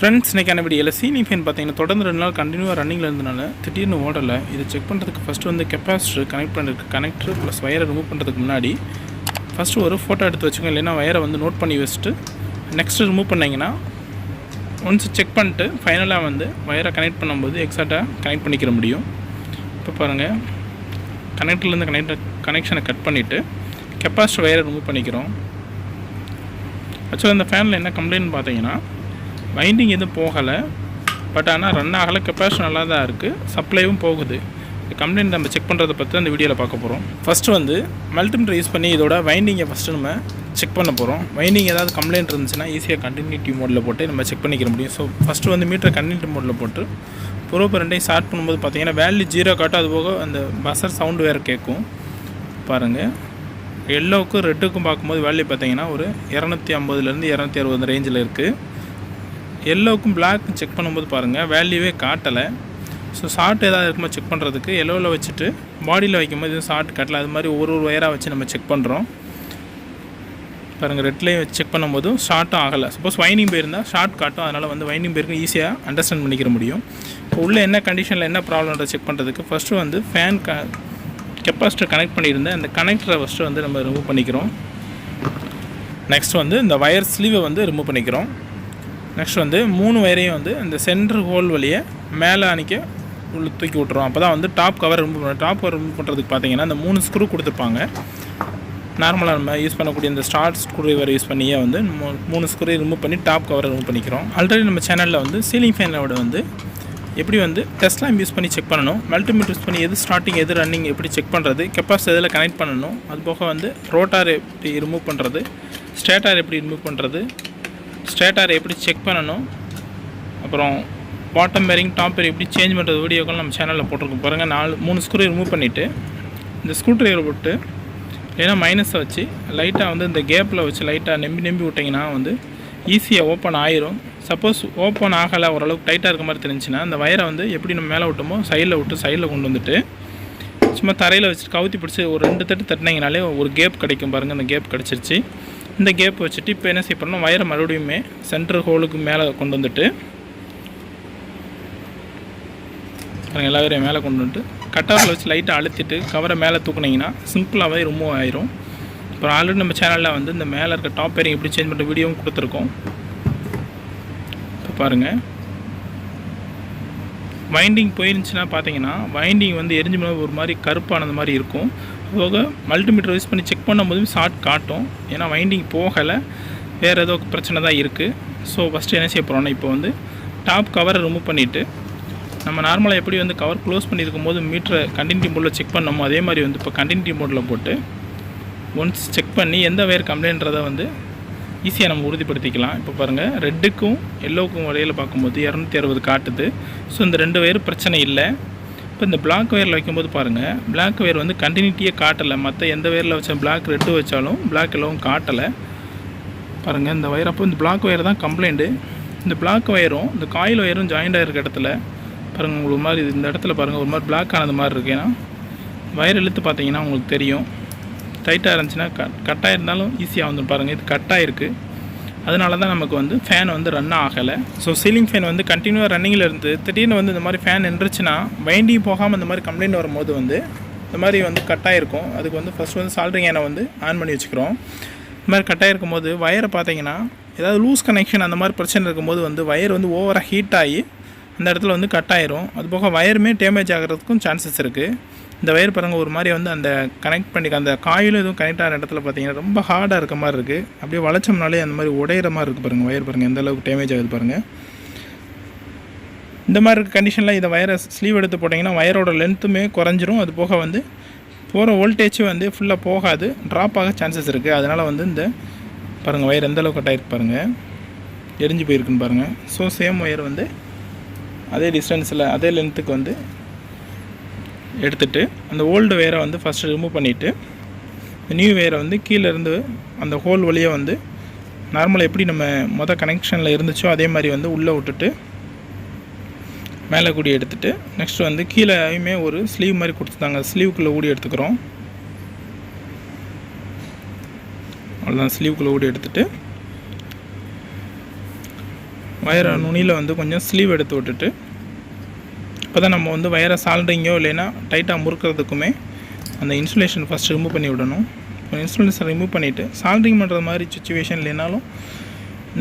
Friends இன்றைக்கான வீடியோவில் ceiling fan பார்த்தீங்கன்னா தொடர்ந்து 2 நாள் கண்டினியூவாக ரன்னிங்கில் இருந்தனால திடீர்னு ஓடலை. இதை செக் பண்ணுறதுக்கு ஃபஸ்ட்டு வந்து கெப்பாசிட்டர் கனெக்ட் பண்ணிருக்கு கனெக்டர் ப்ளஸ் வயரை ரிமூவ் பண்ணுறதுக்கு முன்னாடி ஃபஸ்ட்டு ஒரு ஃபோட்டோ எடுத்து வச்சுக்கோங்க. இல்லைன்னா வயரை வந்து நோட் பண்ணி வச்சுட்டு நெக்ஸ்ட்டு ரிமூவ் பண்ணிங்கன்னா ஒன்ஸ் செக் பண்ணிட்டு ஃபைனலாக வந்து வயரை கனெக்ட் பண்ணும்போது எக்ஸாக்டாக கனெக்ட் பண்ணிக்கிற முடியும். இப்போ பாருங்கள், கனெக்டர்லேருந்து கனெக்ஷனை கட் பண்ணிவிட்டு கெப்பாசிட்டர் வயரை ரிமூவ் பண்ணிக்கிறோம். ஆக்சுவலாக இந்த ஃபேனில் என்ன கம்ப்ளைண்ட் பார்த்தீங்கன்னா வைண்டிங் எதுவும் போகலை, பட் ஆனால் ரன் ஆகலை. கெப்பாசிட்டர் நல்லா தான் இருக்குது, சப்ளைவும் போகுது. இந்த கம்ப்ளைண்ட் நம்ம செக் பண்ணுறதை பற்றி அந்த வீடியோவில் பார்க்க போகிறோம். ஃபஸ்ட்டு வந்து மல்டிமீட்டர் யூஸ் பண்ணி இதோட வைண்டிங்கை ஃபஸ்ட்டு நம்ம செக் பண்ண போகிறோம். வைண்டிங் ஏதாவது கம்ப்ளைண்ட் இருந்துச்சுன்னா ஈஸியாக கண்டினியூட்டி மோடில் போட்டு நம்ம செக் பண்ணிக்கிற முடியும். ஸோ ஃபஸ்ட்டு வந்து மீட்டரை கண்டினியூட்டி மோடில் போட்டு பொறுப்பு ரெண்டையும் ஸ்டார்ட் பண்ணும்போது பார்த்தீங்கன்னா வேல்யூ 0 காட்டும். அது போக அந்த பஸர் சவுண்டு வேறு கேட்கும். பாருங்கள், எல்லோவுக்கும் ரெட்டுக்கும் பார்க்கும்போது வேல்யூ பார்த்தீங்கன்னா ஒரு 250லேருந்து 260 ரேஞ்சில் இருக்குது. எல்லோவுக்கும் பிளாக் செக் பண்ணும்போது பாருங்கள் வேல்யூவே காட்டலை. ஸோ ஷார்ட் ஏதாவது இருக்குமோ செக் பண்ணுறதுக்கு எல்லோவில் வச்சுட்டு பாடியில் வைக்கும்போது எதுவும் ஷார்ட் காட்டலை. அது மாதிரி ஒரு ஒயராக வச்சு நம்ம செக் பண்ணுறோம். பாருங்கள், ரெட்லேயும் வச்சு செக் பண்ணும்போதும் ஷார்ட்டும் ஆகலை. சப்போஸ் வைண்டிங் போயிருந்தால் ஷார்ட் காட்டும். அதனால் வந்து வைண்டிங் போயிருக்கும் ஈஸியாக அண்டர்ஸ்டாண்ட் பண்ணிக்கிற முடியும். இப்போ உள்ள என்ன கண்டிஷனில் என்ன ப்ராப்ளம்ன்றதை செக் பண்ணுறதுக்கு ஃபஸ்ட்டு வந்து ஃபேன் கெப்பாசிட்டர் கனெக்ட் பண்ணியிருந்தேன். அந்த கனெக்டரை ஃபஸ்ட்டு வந்து நம்ம ரிமூவ் பண்ணிக்கிறோம். நெக்ஸ்ட் வந்து இந்த வயர் ஸ்லீவை வந்து ரிமூவ் பண்ணிக்கிறோம். நெக்ஸ்ட் வந்து 3 வயரையும் வந்து இந்த சென்டர் ஹோல் வழியை மேலே அணிக்க உள்ள தூக்கி விட்ருவோம். அப்போ தான் வந்து டாப் கவர் ரிமூவ் பண்ணுவோம். டாப் கவர் ரிமூவ் பண்ணுறதுக்கு பார்த்தீங்கன்னா இந்த 3 ஸ்க்ரூ கொடுத்துருப்பாங்க. நார்மலாக நம்ம யூஸ் பண்ணக்கூடிய இந்த ஸ்டார்ட் ஸ்க்ரூ ட்ரைவர் யூஸ் பண்ணியே வந்து 3 ஸ்க்ரூ ரிமூவ் பண்ணி டாப் கவரை ரிமூவ் பண்ணிக்கிறோம். ஆல்ரெடி நம்ம சேனலில் வந்து சீலிங் ஃபேனோட வந்து எப்படி வந்து டெஸ்ட் லேம்ப் யூஸ் பண்ணி செக் பண்ணணும், மல்டிமீட்டர் யூஸ் பண்ணி எது ஸ்டார்டிங் எது ரன்னிங் எப்படி செக் பண்ணுறது, கெப்பாசிட்டர் எதில் கனெக்ட் பண்ணணும், அது போக வந்து ரோட்டார் எப்படி ரிமூவ் பண்ணுறது, ஸ்டேட்டார் எப்படி ரிமூவ் பண்ணுறது, ஸ்டேட்டார் எப்படி செக் பண்ணணும், அப்புறம் பாட்டம் பேரிங் டாப் பேரிங் எப்படி சேஞ்ச் பண்ணுறது வீடியோக்கள் நம்ம சேனலில் போட்டிருக்கோம். பாருங்கள், 3 ஸ்க்ரூ ரிமூவ் பண்ணிவிட்டு இந்த ஸ்க்ரூ ட்ரைவர் போட்டு இல்லைன்னா மைனஸை வச்சு லைட்டாக வந்து இந்த கேப்பில் வச்சு லைட்டாக நம்பி விட்டிங்கன்னா வந்து ஈஸியாக ஓப்பன் ஆயிரும். சப்போஸ் ஓப்பன் ஆகலை, ஓரளவுக்கு டைட்டாக இருக்க மாதிரி தெரிஞ்சுன்னா அந்த வயரை வந்து எப்படி நம்ம மேலே விட்டோமோ சைடில் கொண்டு வந்துட்டு சும்மா தரையில் வச்சுட்டு கவுத்தி பிடிச்சி ஒரு 2 தட்டு தட்டினீங்கனாலே ஒரு கேப் கிடைக்கும். பாருங்கள், அந்த கேப் கிடச்சிருச்சு. இந்த கேப் வச்சுட்டு இப்போ என்ன செய்ய பண்ணணும், வயரை மறுபடியுமே சென்டர் ஹோலுக்கு மேலே கொண்டு வந்துட்டு எல்லா வரையும் மேலே கொண்டு வந்துட்டு கட்டரில் வச்சு லைட்டாக அழுத்திட்டு கவரை மேலே தூக்குனிங்கன்னா சிம்பிளாகவே ரிமூவ் ஆயிரும். அப்புறம் ஆல்ரெடி நம்ம சேனலில் வந்து இந்த மேலே இருக்க டாப் பேரிங் எப்படி சேஞ்ச் பண்ணுற வீடியோவும் கொடுத்துருக்கோம். இப்போ பாருங்கள், வைண்டிங் போயிருந்துச்சுன்னா பார்த்தீங்கன்னா வைண்டிங் வந்து எரிஞ்சு போது ஒரு மாதிரி கருப்பானது மாதிரி இருக்கும். போக மல்டிமீட்டர் யூஸ் பண்ணி செக் பண்ணும்போது ஷார்ட் காட்டும். ஏன்னா வைண்டிங் போகலை, வேறு ஏதோ பிரச்சனை தான் இருக்குது. ஸோ ஃபஸ்ட்டு என்ன செய்ய போகிறோன்னா இப்போ வந்து டாப் கவரை ரிமூவ் பண்ணிவிட்டு நம்ம நார்மலாக எப்படி வந்து கவர் க்ளோஸ் பண்ணியிருக்கும் போது மீட்டரை கண்டினியூட்டி மோடில் செக் பண்ணோமோ அதே மாதிரி வந்து இப்போ கண்டினியூட்டி மோடில் போட்டு ஒன்ஸ் செக் பண்ணி எந்த வயர் கம்ப்ளைண்ட்றதை வந்து ஈஸியாக நம்ம உறுதிப்படுத்திக்கலாம். இப்போ பாருங்கள், ரெட்டுக்கும் எல்லோவுக்கும் வரையில் பார்க்கும்போது 260 காட்டுது. ஸோ இந்த 2 வயர் பிரச்சனை இல்லை. இப்போ இந்த பிளாக் வயரில் வைக்கும்போது பாருங்கள், பிளாக் வயர் வந்து கண்டினியூட்டியே காட்டலை. மற்ற எந்த வயரில் வச்ச பிளாக் ரெட்டு வச்சாலும் பிளாக் எல்லோவும் காட்டலை. பாருங்கள், இந்த வயர் அப்போ இந்த பிளாக் வயர் தான் கம்ப்ளைண்ட்டு. இந்த பிளாக் வயரும் இந்த காயில் வயரும் ஜாயிண்டாக இருக்க இடத்துல பாருங்கள், உங்களுக்கு மாதிரி இந்த இடத்துல பாருங்கள் ஒரு மாதிரி பிளாக் ஆனது மாதிரி இருக்குது. ஏன்னா வயர் இழுத்து பார்த்தீங்கன்னா உங்களுக்கு தெரியும். டைட்டாக இருந்துச்சுன்னா கட்டாக இருந்தாலும் ஈஸியாக வந்துடும். பாருங்கள், இது கட்டாக இருக்குது. அதனால தான் நமக்கு வந்து ஃபேன் வந்து ரன் ஆகலை. ஸோ சீலிங் ஃபேன் வந்து கண்டினியூவாக ரன்னிங்கில் இருந்து திடீர்னு வந்து இந்த மாதிரி ஃபேன் நின்றுச்சுன்னா வைண்டிங் போகாமல் இந்த மாதிரி கம்ப்ளைண்ட் வரும்போது வந்து இந்த மாதிரி வந்து கட்டாக இருக்கும். அதுக்கு வந்து ஃபஸ்ட்டு வந்து சால்ட்ரிங் ஏனை வந்து ஆன் பண்ணி வச்சுக்கிறோம். இந்த மாதிரி கட்டாக இருக்கும்போது வயரை பார்த்தீங்கன்னா ஏதாவது லூஸ் கனெக்ஷன் அந்த மாதிரி பிரச்சனை இருக்கும்போது வந்து வயர் வந்து ஓவராக ஹீட் ஆகி அந்த இடத்துல வந்து கட் ஆயிரும். அது போக வயருமே டேமேஜ் ஆகிறதுக்கும் சான்சஸ் இருக்குது. இந்த வயர் பாருங்கள் ஒரு மாதிரி வந்து அந்த கனெக்ட் பண்ணிக்க அந்த காயிலும் எதுவும் கனெக்ட் ஆகிற இடத்துல பார்த்தீங்கன்னா ரொம்ப ஹார்டாக இருக்க மாதிரி இருக்குது. அப்படியே வளைச்சோம்னாலே அந்த மாதிரி உடையிற மாதிரி இருக்குது. பாருங்கள், வயர் பாருங்கள் எந்த அளவுக்கு டேமேஜ் ஆகுது பாருங்கள். இந்த மாதிரி இருக்க கண்டிஷனில் இதை வயரை ஸ்லீவ் எடுத்து போட்டிங்கன்னா வயரோட லென்த்துமே குறைஞ்சிரும். அது போக வந்து போகிற வோல்டேஜும் வந்து ஃபுல்லாக போகாது, ட்ராப் ஆக சான்சஸ் இருக்குது. அதனால் வந்து இந்த பாருங்கள் வயர் எந்த அளவுக்கு கட் ஆகிருக்கு பாருங்கள், எரிஞ்சு போயிருக்குன்னு பாருங்கள். ஸோ சேம் வயர் வந்து அதே டிஸ்டன்ஸில் அதே லென்த்துக்கு வந்து எடுத்துகிட்டு அந்த ஓல்டு வயரை வந்து ஃபஸ்ட்டு ரிமூவ் பண்ணிவிட்டு நியூ வயரை வந்து கீழேருந்து அந்த ஹோல் வழியாக வந்து நார்மலாக எப்படி நம்ம கனெக்ஷனில் இருந்துச்சோ அதே மாதிரி வந்து உள்ளே விட்டுட்டு மேலே கூடி எடுத்துகிட்டு நெக்ஸ்ட்டு வந்து கீழேயுமே ஒரு ஸ்லீவ் மாதிரி கொடுத்துட்டாங்க. ஸ்லீவுக்குள்ளே ஊடி எடுத்துக்கிறோம். அவ்வளோதான், ஸ்லீவுக்குள்ளே ஊடி எடுத்துகிட்டு வயரை நுனியில் வந்து கொஞ்சம் ஸ்லீவ் எடுத்து விட்டுட்டு, இப்போ தான் நம்ம வந்து வயரை சால்ட்ரிங்கோ இல்லைன்னா டைட்டாக முறுக்கிறதுக்குமே அந்த இன்சுலேஷன் ஃபஸ்ட் ரிமூவ் பண்ணி விடணும். இன்சுலேஷன் ரிமூவ் பண்ணிவிட்டு சால்ட்ரிங் பண்ணுறது மாதிரி சுச்சுவேஷன் இல்லைனாலும்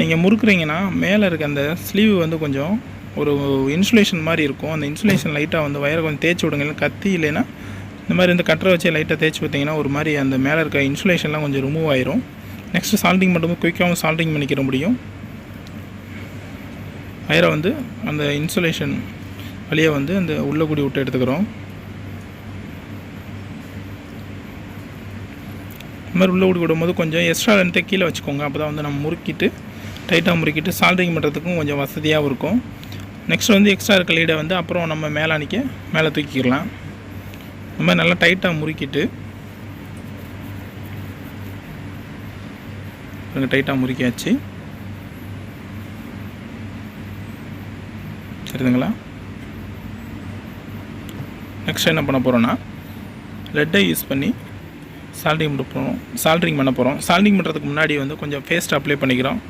நீங்கள் முறுக்குறீங்கன்னா மேலே இருக்க அந்த ஸ்லீவ் வந்து கொஞ்சம் ஒரு இன்சுலேஷன் மாதிரி இருக்கும். அந்த இன்சுலேஷன் லைட்டாக வந்து வயரை கொஞ்சம் தேய்ச்சி விடுங்க. இல்லை கத்தி இல்லைன்னா இந்த மாதிரி இந்த கட்டரை வச்சு லைட்டாக தேய்ச்சி பார்த்தீங்கன்னா ஒரு மாதிரி அந்த மேலே இருக்க இன்சுலேஷன்லாம் கொஞ்சம் ரிமூவ் ஆயிரும். நெக்ஸ்ட்டு சால்ட்ரிங் பண்ணும்போது குயிக்காகவும் சால்ட்ரிங் பண்ணிக்கிற முடியும். வயரை வந்து அந்த இன்சுலேஷன் வழியை வந்து அந்த உள்ளே கூடி விட்டு எடுத்துக்கிறோம். இந்த மாதிரி உள்ளே கூடி விடும்போது கொஞ்சம் எக்ஸ்ட்ரா லென்த்தை கீழே வச்சுக்கோங்க. அப்போ தான் வந்து நம்ம முறுக்கிட்டு டைட்டாக முறுக்கிட்டு சால்ட்ரிங் பண்ணுறதுக்கும் கொஞ்சம் வசதியாகவும் இருக்கும். நெக்ஸ்ட் வந்து எக்ஸ்ட்ரா இருக்க லீடை வந்து அப்புறம் நம்ம மேலே தூக்கிக்கலாம். இந்த மாதிரி நல்லா டைட்டாக முறுக்கிட்டு டைட்டாக முறுக்கியாச்சு. சரிதுங்களா? நெக்ஸ்ட் என்ன பண்ண போகிறோன்னா லெட்டை யூஸ் பண்ணி சால்ட்ரிங் பண்ண போகிறோம். சால்ட்ரிங் பண்ணுறதுக்கு முன்னாடி வந்து கொஞ்சம் பேஸ்ட் அப்ளை பண்ணிக்கிறோம்.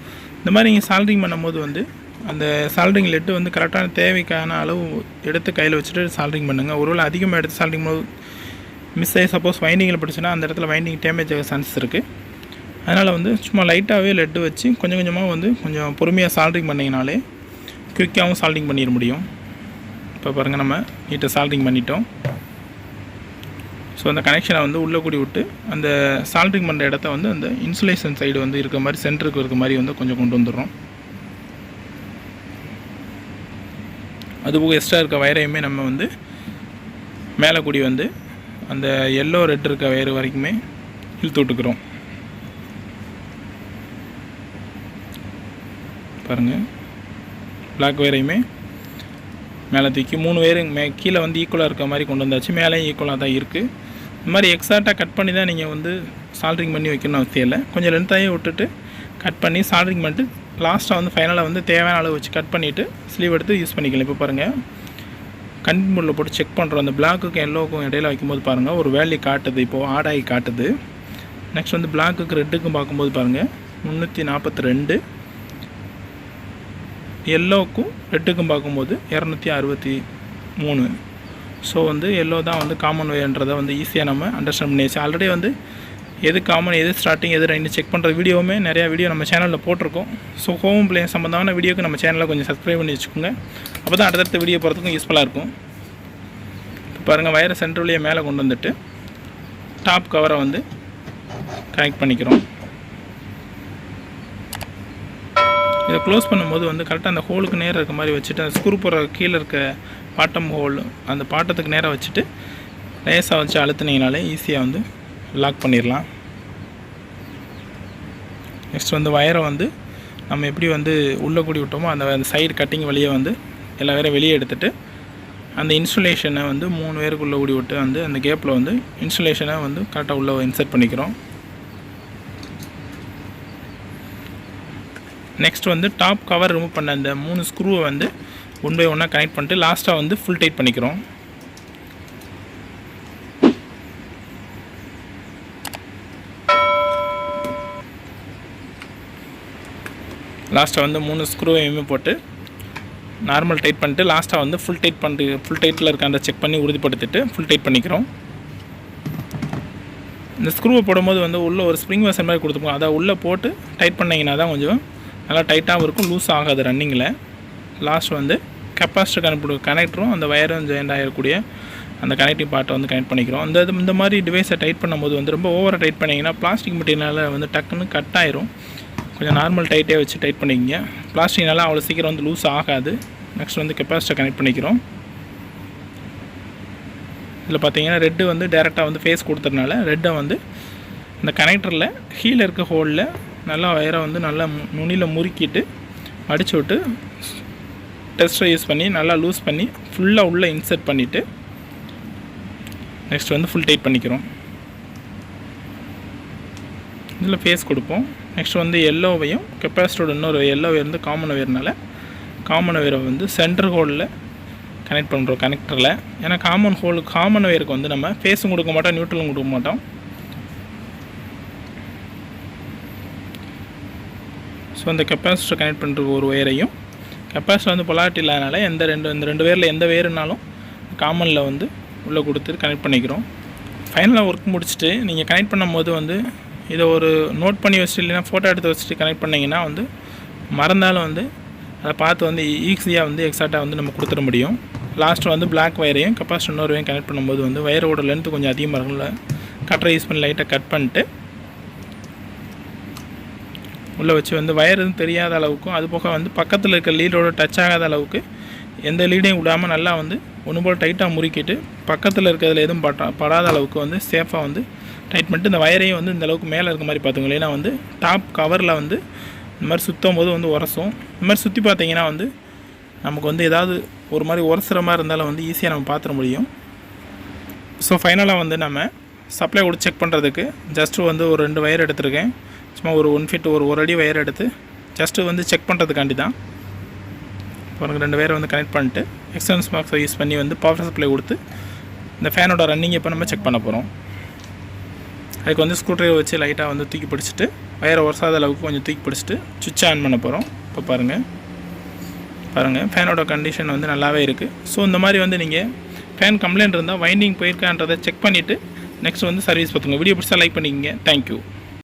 இந்த மாதிரி நீங்கள் சால்ட்ரிங் பண்ணும்போது வந்து அந்த சால்ட்ரிங் லெட்டு வந்து கரெக்டான தேவைக்கான அளவு எடுத்து கையில் வச்சுட்டு சால்ட்ரிங் பண்ணுங்கள். ஒருவேளை அதிகமாக எடுத்து சால்ட்ரிங் போது மிஸ் ஆகி சப்போஸ் வைண்டிங்கில் படிச்சுன்னா அந்த இடத்துல வைண்டிங் டேமேஜ் ஆக சான்ஸ் இருக்குது. அதனால் வந்து சும்மா லைட்டாகவே லெட்டு வச்சு கொஞ்சம் கொஞ்சமாக வந்து கொஞ்சம் பொறுமையாக சால்ட்ரிங் பண்ணிங்கனாலே குயிக்காகவும் சால்ட்ரிங் பண்ணிட முடியும். இப்போ பாருங்கள், நம்ம நீட்டாக சால்ட்ரிங் பண்ணிட்டோம். ஸோ அந்த கனெக்ஷனை வந்து உள்ளே கூடி விட்டு அந்த சால்ட்ரிங் பண்ணுற இடத்த வந்து அந்த இன்சுலேஷன் சைடு வந்து இருக்க மாதிரி சென்டருக்கு இருக்க மாதிரி வந்து கொஞ்சம் கொண்டு வந்துடுறோம். அதுபோக எக்ஸ்ட்ரா இருக்க வயரையுமே நம்ம வந்து மேலே கூடி வந்து அந்த எல்லோ ரெட் இருக்க வயர் வரைக்குமே இழுத்து விட்டுக்கிறோம். பாருங்கள், பிளாக் வயரையுமே மேலே தூக்கி 3 வயரும் கீழே வந்து ஈக்குவலாக இருக்க மாதிரி கொண்டு வந்தாச்சு. மேலேயும் ஈக்குவலாக தான் இருக்குது. இந்த மாதிரி எக்ஸாக்டாக கட் பண்ணி தான் நீங்கள் வந்து சால்ட்ரிங் பண்ணி வைக்கணும்னு அவசியம் இல்லை. கொஞ்சம் லென்த்தாகவே விட்டுட்டு கட் பண்ணி சால்ட்ரிங் பண்ணிட்டு லாஸ்ட்டாக வந்து ஃபைனலாக வந்து தேவையான அளவு வச்சு கட் பண்ணிவிட்டு ஸ்லீவ் எடுத்து யூஸ் பண்ணிக்கலாம். இப்போ பாருங்கள், கண்ட்ரோலில் போட்டு செக் பண்ணுறோம். அந்த பிளாக்குக்கும் எல்லோவுக்கும் இடையில வைக்கும்போது பாருங்கள் ஒரு வேல்யூ காட்டுது, இப்போது ஆடாகி காட்டுது. நெக்ஸ்ட் வந்து பிளாக்குக்கு ரெட்டுக்கும் பார்க்கும்போது பாருங்கள் 342, எல்லோவுக்கும் ரெட்டுக்கும் பார்க்கும்போது 263. ஸோ வந்து எல்லோ தான் வந்து காமன் வேன்றதை வந்து ஈஸியாக நம்ம அண்டர்ஸ்டாண்ட் பண்ணியாச்சு. ஆல்ரெடி வந்து எது காமன், எது ஸ்டார்டிங், எது ரெண்டு செக் பண்ணுற வீடியோவுமே நிறையா வீடியோ நம்ம சேனலில் போட்டிருக்கோம். ஸோ ஹோம் பிளே சம்மந்தமான வீடியோக்கு நம்ம சேனலில் கொஞ்சம் சப்ஸ்கிரைப் பண்ணி வச்சுக்கோங்க. அப்போ தான் அடுத்தடுத்த வீடியோ போகிறதுக்கும் யூஸ்ஃபுல்லாக இருக்கும். இப்போ பாருங்கள், வயரை சென்டர் வழியாக மேலே கொண்டு வந்துட்டு டாப் கவரை வந்து கனெக்ட் பண்ணிக்கிறோம். இதை க்ளோஸ் பண்ணும்போது வந்து கரெக்டாக அந்த ஹோலுக்கு நேராக இருக்க மாதிரி வச்சுட்டு அந்த ஸ்க்ரூ போகிற கீழே இருக்க பாட்டம் ஹோல் அந்த பாட்டத்துக்கு நேராக வச்சுட்டு லேசாக வச்சு அழுத்தினீங்கனாலே ஈஸியாக வந்து லாக் பண்ணிடலாம். நெக்ஸ்ட் வந்து வயரை வந்து நம்ம எப்படி வந்து உள்ளே கூடி விட்டோமோ அந்த சைடு கட்டிங் வழியை வந்து எல்லா வயரை வெளியே எடுத்துகிட்டு அந்த இன்சுலேஷனை வந்து 3 வயருக்குள்ளே கூடி விட்டு வந்து அந்த கேப்பில் வந்து இன்சுலேஷனை வந்து கரெக்டாக உள்ளே இன்சர்ட் பண்ணிக்கிறோம். நெக்ஸ்ட் வந்து டாப் கவர் ரிமூவ் பண்ண அந்த 3 ஸ்க்ரூவை வந்து 1 பை 1 கனெக்ட் பண்ணிட்டு லாஸ்ட்டாக வந்து ஃபுல் டைட் பண்ணிக்கிறோம். லாஸ்ட்டாக வந்து 3 ஸ்க்ரூவையுமே போட்டு நார்மல் டைட் பண்ணிட்டு லாஸ்ட்டாக வந்து ஃபுல் டைட்டில் இருக்க அந்த செக் பண்ணி உறுதிப்படுத்திட்டு ஃபுல் டைட் பண்ணிக்கிறோம். இந்த ஸ்க்ரூவை போடும்போது வந்து உள்ளே ஒரு ஸ்ப்ரிங் வெசல் மாதிரி கொடுத்துருக்கோம். அதை உள்ளே போட்டு டைட் பண்ணிங்கன்னா தான் கொஞ்சம் நல்லா டைட்டாகவும் இருக்கும், லூஸ் ஆகாது ரன்னிங்கில். லாஸ்ட் வந்து கெப்பாசிட்டர் கனெக்டரும் அந்த வயரும் ஜாயிண்ட் ஆகிடக்கூடிய அந்த கனெக்டிங் பார்ட்டை வந்து கனெக்ட் பண்ணிக்கிறோம். இந்த மாதிரி டிவைஸை டைட் பண்ணும்போது வந்து ரொம்ப ஓவராக டைட் பண்ணிங்கன்னா பிளாஸ்டிக் மெட்டீரியனால் வந்து டக்குன்னு கட் ஆயிரும். கொஞ்சம் நார்மல் டைட்டே வச்சு டைட் பண்ணிக்கங்க. பிளாஸ்டிக்னால அவ்வளோ சீக்கிரம் வந்து லூஸ் ஆகாது. நெக்ஸ்ட் வந்து கெப்பாசிட்டர் கனெக்ட் பண்ணிக்கிறோம். இதில் பார்த்தீங்கன்னா ரெட்டு வந்து டேரெக்டாக வந்து ஃபேஸ் கொடுத்ததுனால ரெட்டை வந்து இந்த கனெக்டரில் கீழே இருக்க ஹோலில் நல்லா வயரை வந்து நல்லா நுனியில் முறுக்கிட்டு அடிச்சு விட்டு டெஸ்ட்டை யூஸ் பண்ணி நல்லா லூஸ் பண்ணி ஃபுல்லாக உள்ளே இன்சர்ட் பண்ணிவிட்டு நெக்ஸ்ட் வந்து ஃபுல் டைட் பண்ணிக்கிறோம். இதில் ஃபேஸ் கொடுப்போம். நெக்ஸ்ட் வந்து எல்லோவையும் கெப்பாசிட்டரோட இன்னொரு எல்லோ வயர் வந்து காமன் வயர்னால காமன் வயரை வந்து சென்டர் ஹோலில் கனெக்ட் பண்ணுறோம் கனெக்டரில். ஏன்னா காமன் வயருக்கு வந்து நம்ம ஃபேஸும் கொடுக்க மாட்டோம், நியூட்ரலும் கொடுக்க மாட்டோம். ஸோ அந்த கெப்பாசிட்டர் கனெக்ட் பண்ணுற ஒரு வயரையும் கெப்பாசிட்டர் வந்து பொலாரிட்டி இல்லாதனால இந்த ரெண்டு வேரில் எந்த வேறுனாலும் காமனில் வந்து உள்ளே கொடுத்து கனெக்ட் பண்ணிக்கிறோம். ஃபைனலாக ஒர்க் முடிச்சுட்டு நீங்கள் கனெக்ட் பண்ணும்போது வந்து இதை ஒரு நோட் பண்ணி வச்சுட்டு இல்லைன்னா ஃபோட்டோ எடுத்து வச்சுட்டு கனெக்ட் பண்ணிங்கன்னா வந்து மறந்தாலும் வந்து அதை பார்த்து வந்து ஈஸியாக வந்து எக்ஸாக்டாக வந்து நம்ம கொடுத்துட முடியும். லாஸ்ட்டு வந்து பிளாக் வயரையும் கெப்பாசிட்டர் இன்னொரு வயரையும் கனெக்ட் பண்ணும்போது வந்து வயரோட லென்த்து கொஞ்சம் அதிகமாக இருக்கும்ல, கட்டரை யூஸ் பண்ணி லைட்டாக கட் பண்ணிட்டு உள்ளே வச்சு வந்து வயர் எதுவும் தெரியாத அளவுக்கும் அது போக வந்து பக்கத்தில் இருக்க லீடோட டச் ஆகாத அளவுக்கு எந்த லீடையும் விடாமல் நல்லா வந்து ஒன்று போல் டைட்டாக முறுக்கிட்டு பக்கத்தில் இருக்கிறதுல எதுவும் படாத அளவுக்கு வந்து சேஃபாக வந்து டைட் பண்ணிட்டு இந்த வயரையும் வந்து இந்த அளவுக்கு மேலே இருக்க மாதிரி பார்த்துக்கோங்க. ஏன்னா வந்து டாப் கவரில் வந்து இந்த மாதிரி சுற்றும் போது வந்து உரசும். இந்த மாதிரி சுற்றி பார்த்தீங்கன்னா வந்து நமக்கு வந்து ஏதாவது ஒரு மாதிரி உரசுற மாதிரி இருந்தாலும் வந்து ஈஸியாக நம்ம பார்த்துட முடியும். ஸோ ஃபைனலாக வந்து நம்ம சப்ளை கூட செக் பண்ணுறதுக்கு ஜஸ்ட்டு வந்து ஒரு 2 வயர் எடுத்துருக்கேன். சும்மா ஒரு 1 ஃபீட் ஒரு அடி வயர் எடுத்து ஜஸ்ட்டு வந்து செக் பண்ணுறதுக்காண்டி தான். இப்போ எனக்கு 2 வயரை வந்து கனெக்ட் பண்ணிட்டு எக்ஸ்டர்னல் பாக்ஸை யூஸ் பண்ணி வந்து பவர் சப்ளை கொடுத்து இந்த ஃபேனோட ரன்னிங் இப்போ நம்ம செக் பண்ண போகிறோம். அதுக்கு வந்து ஸ்க்ரூ ட்ரைவர் வச்சு லைட்டாக வந்து தூக்கி பிடிச்சிட்டு வயரை உரசாத அளவுக்கு கொஞ்சம் தூக்கி பிடிச்சிட்டு சுவிட்சை ஆன் பண்ண போகிறோம். இப்போ பாருங்கள் ஃபேனோட கண்டிஷன் வந்து நல்லாவே இருக்குது. ஸோ இந்த மாதிரி வந்து நீங்கள் ஃபேன் கம்ப்ளைண்ட் இருந்தால் வைண்டிங் போயிருக்கான்றதை செக் பண்ணிவிட்டு நெக்ஸ்ட் வந்து சர்வீஸ் பார்த்துங்க. வீடியோ பிடிச்சா லைக் பண்ணிக்கங்க. தேங்க்யூ.